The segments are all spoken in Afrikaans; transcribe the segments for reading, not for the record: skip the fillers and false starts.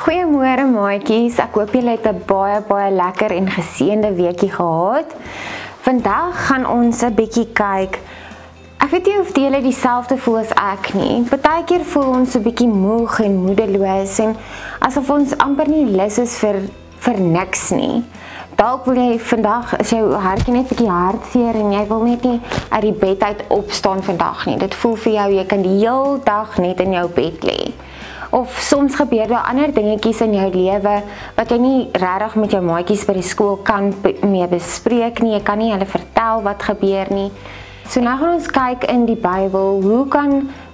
Goeiemôre maatjies, ek hoop julle het 'n baie lekker en geseënde weekie gehad. Vandag gaan ons 'n bietjie kyk. Ek weet nie of julle dieselfde voel as ek nie. Partykeer voel ons 'n bietjie moeg en moedeloos en asof ons amper nie lus is vir niks nie. Dalk wil jy vandag, as jou hartjie net 'n bietjie hartseer en jy wil net nie uit die bed uit opstaan vandag nie. Dit voel vir jou jy kan die hele dag net in jou bed lê. Of soms gebeur daar ander dingetjies in jou lewe wat jy nie regtig met jou maatjies by die skool kan mee bespreek nie. Jy kan nie hulle vertel wat gebeur nie. So nou gaan ons kyk in die Bybel,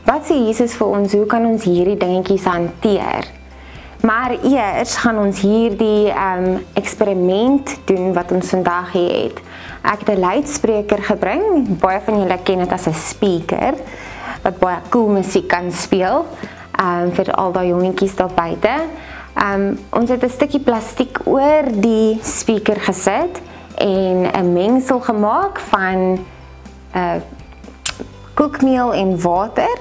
wat sê Jesus vir ons, hoe kan ons hierdie dingetjies hanteer? Maar eers gaan ons hierdie eksperiment doen wat ons vandag hier het. Ek het 'n luidspreker gebring, baie van julle ken dit as 'n speaker, wat baie cool musiek kan speel. Vir al die jongetjies daar buite. Ons het 'n stukkie plastiek oor die speaker gesit en 'n mengsel gemaak van koekmeel en water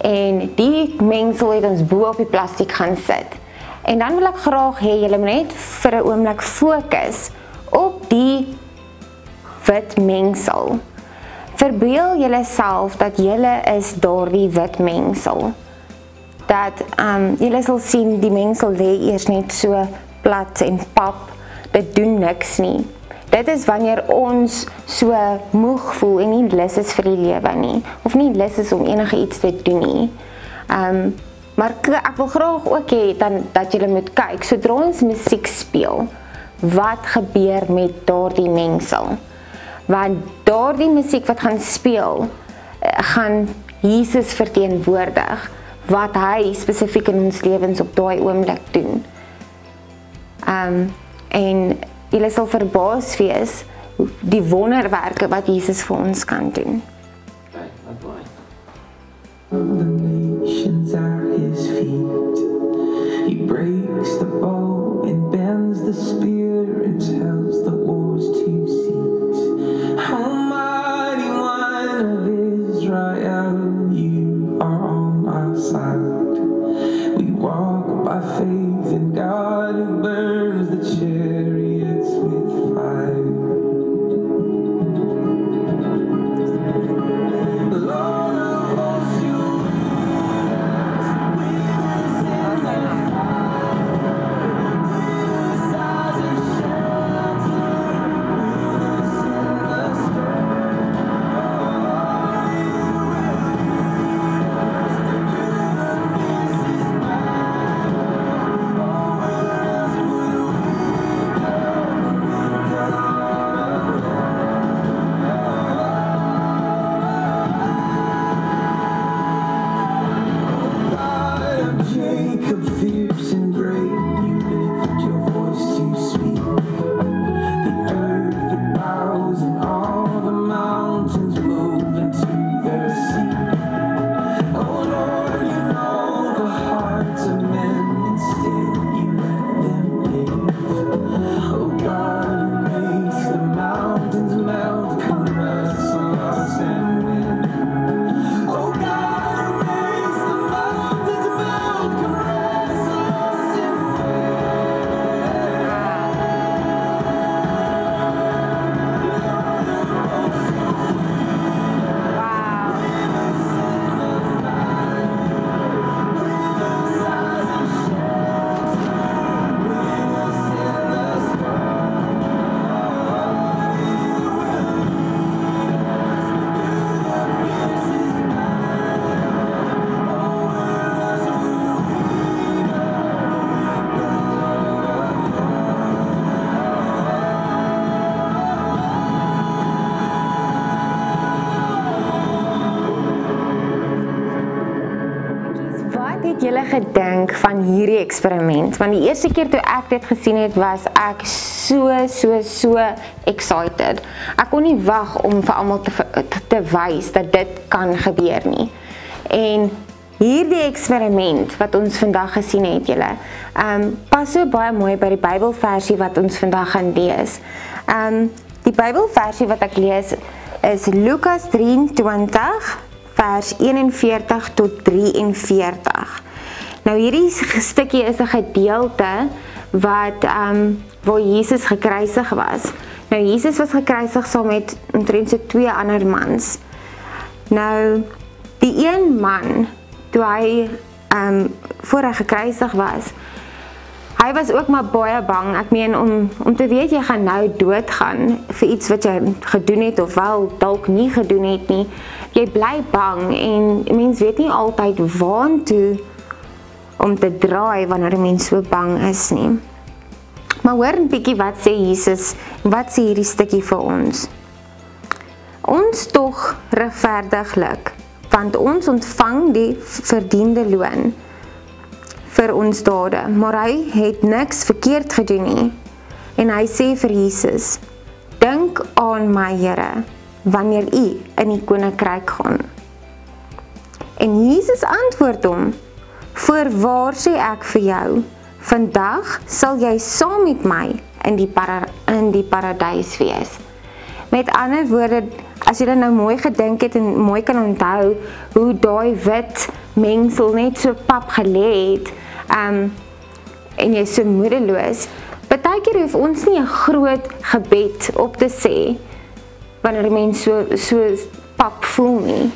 en die mengsel het ons bo op die plastiek gaan sit. En dan wil ek graag hê julle moet net vir 'n oomblik fokus op die wit mengsel. Verbeel julleself dat julle is daardie wit mengsel. Dat julle sal sien die mengsel lê eers net so plat en pap, dit doen niks nie. Dit is wanneer ons so moeg voel en nie lus is vir die lewe nie, of nie lus is om enige iets te doen nie. Maar ek wil graag ook hê dat julle moet kyk, sodra ons musiek speel, wat gebeur met daardie mengsel? Want daardie musiek wat gaan speel, gaan Jesus verteenwoordig, wat hy spesifiek in ons lewens op daai oomblik doen. En julle sal verbaas wees die wonderwerke wat Jesus vir ons kan doen. The nations at his feet. He breaks the bow and bends the spear and tells the wars to cease. Almighty One of Israel, you are on our side. We walk by faith in God who burns the chariots with fire. Lord of hosts, you julle gedink van hierdie eksperiment? Want die eerste keer toe ek dit gesien het, was ek so excited. Ek kon nie wag om vir almal te wys dat dit kan gebeur nie. En hierdie eksperiment wat ons vandag gesien het, julle, pas so baie mooi by die Bybelversie wat ons vandag gaan lees. Die Bybelversie wat ek lees is Lukas 23 vers 41 tot 43. Nou hierdie stukkie is 'n gedeelte wat waar Jesus gekruisig was. Nou Jesus was gekruisig saam met omtrent so 2 ander mans. Nou die een man, toe hy voor hy gekruisig was, hy was ook maar baie bang. Ek meen om te weet jy gaan nou doodgaan vir iets wat jy gedoen het of wel dalk nie gedoen het nie. Jy bly bang en mens weet nie altyd waantoe om te draai wanneer 'n mens so bang is nie. Maar hoor 'n bietjie wat sê Jesus, wat sê hierdie stukkie vir ons. Ons tog regverdiglik, want ons ontvang die verdiende loon vir ons dade, maar hy het niks verkeerd gedoen nie. En hy sê vir Jesus, dink aan my Here, wanneer u in die koninkryk gaan. En Jesus antwoord hom, voorwaar sê ek vir jou, vandag sal jy saam met my in die paradys wees. Met ander woorde, as jy nou mooi gedink het en mooi kan onthou hoe daai wit mengsel net so pap gelê het, en jy so moedeloos, partykeer hoef ons nie 'n groot gebed op te sê wanneer 'n mens so pap voel nie.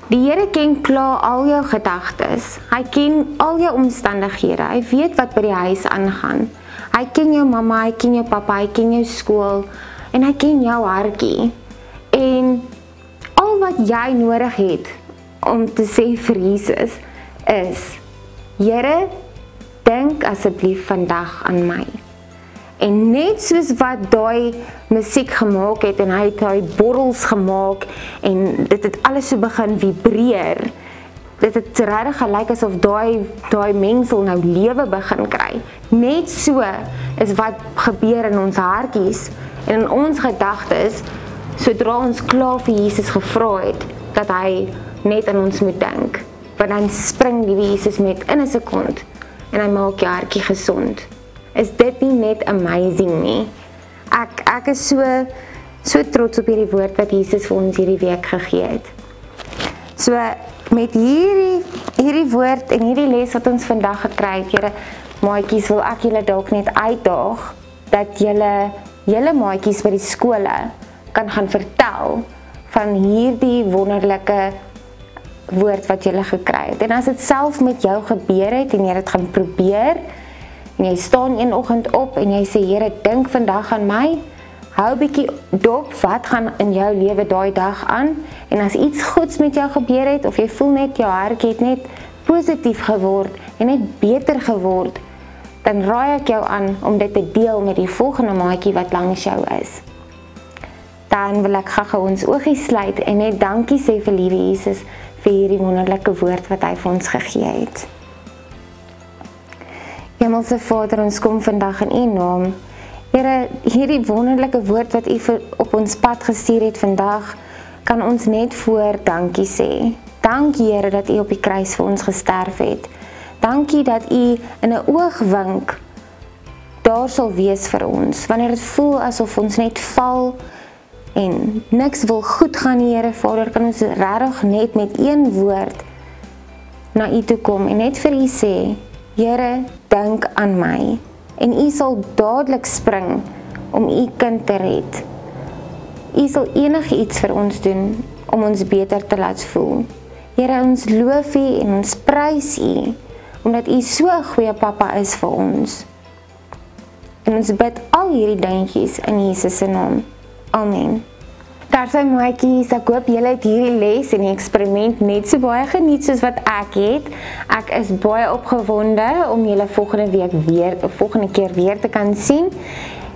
Die Here ken klaar al jou gedagtes. Hy ken al jou omstandighede. Hy weet wat by die huis aangaan. Hy ken jou mamma, hy ken jou pappa, hy ken jou skool en hy ken jou hartjie. En al wat jy nodig het om te sê vir Jesus is, Here, dink asseblief vandag aan my. En net soos wat daai musiek gemaak het en hy het daai borrels gemaak en dit het alles so begin vibreer. Dit het regtig gelyk asof daai mengsel nou lewe begin kry. Net so is wat gebeur in ons hartjies en in ons gedagtes sodra ons klaar vir Jesus gevra het dat hy net aan ons moet dink. Want dan spring die Jesus met in 'n sekond en hy maak jou hartjie gesond. Is dit nie net amazing nie? Ek is so trots op hierdie woord wat Jesus vir ons hierdie week gegee het. So met hierdie woord en hierdie les wat ons vandag gekry het, julle maatjies, wil ek julle dalk net uitdaag dat julle maatjies by die skole kan gaan vertel van hierdie wonderlike woord wat julle gekry het. En as dit self met jou gebeur het en jy dit gaan probeer, en jy staan een oggend op en jy sê, Here, dink vandag aan my, hou bietjie dop wat gaan in jou lewe daai dag aan, en as iets goeds met jou gebeur het, of jy voel net jou hartjie het net positief geword en net beter geword, dan raai ek jou aan om dit te deel met die volgende maatjie wat langs jou is. Dan wil ek gou ons oogies sluit en net dankie sê vir liewe Jesus vir hierdie wonderlike woord wat hy vir ons gegee het. Hemelse Vader, ons kom vandag in U naam. Here, hierdie wonderlike woord wat U op ons pad gestuur het vandag, kan ons net voor dankie sê. Dankie Here dat U op die kruis vir ons gesterf het. Dankie dat U in 'n oogwink daar sal wees vir ons, wanneer dit voel asof ons net val en niks wil goed gaan nie, Here Vader, kan ons regtig net met een woord na U toe kom en net vir U sê, Here, dink aan my, en U sal dadelik spring om U kind te red. U sal enigiets vir ons doen om ons beter te laat voel. Here, ons loof U en ons prys U, omdat U so 'n goeie pappa is vir ons. En ons bid al hierdie dingetjies in Jesus se naam. Amen. Daar sy maatjies, ek hoop julle het hierdie les en die eksperiment net so baie geniet soos wat ek het. Ek is baie opgewonde om julle volgende keer weer te kan sien.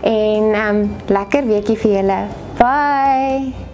En lekker weekie vir julle. Bye!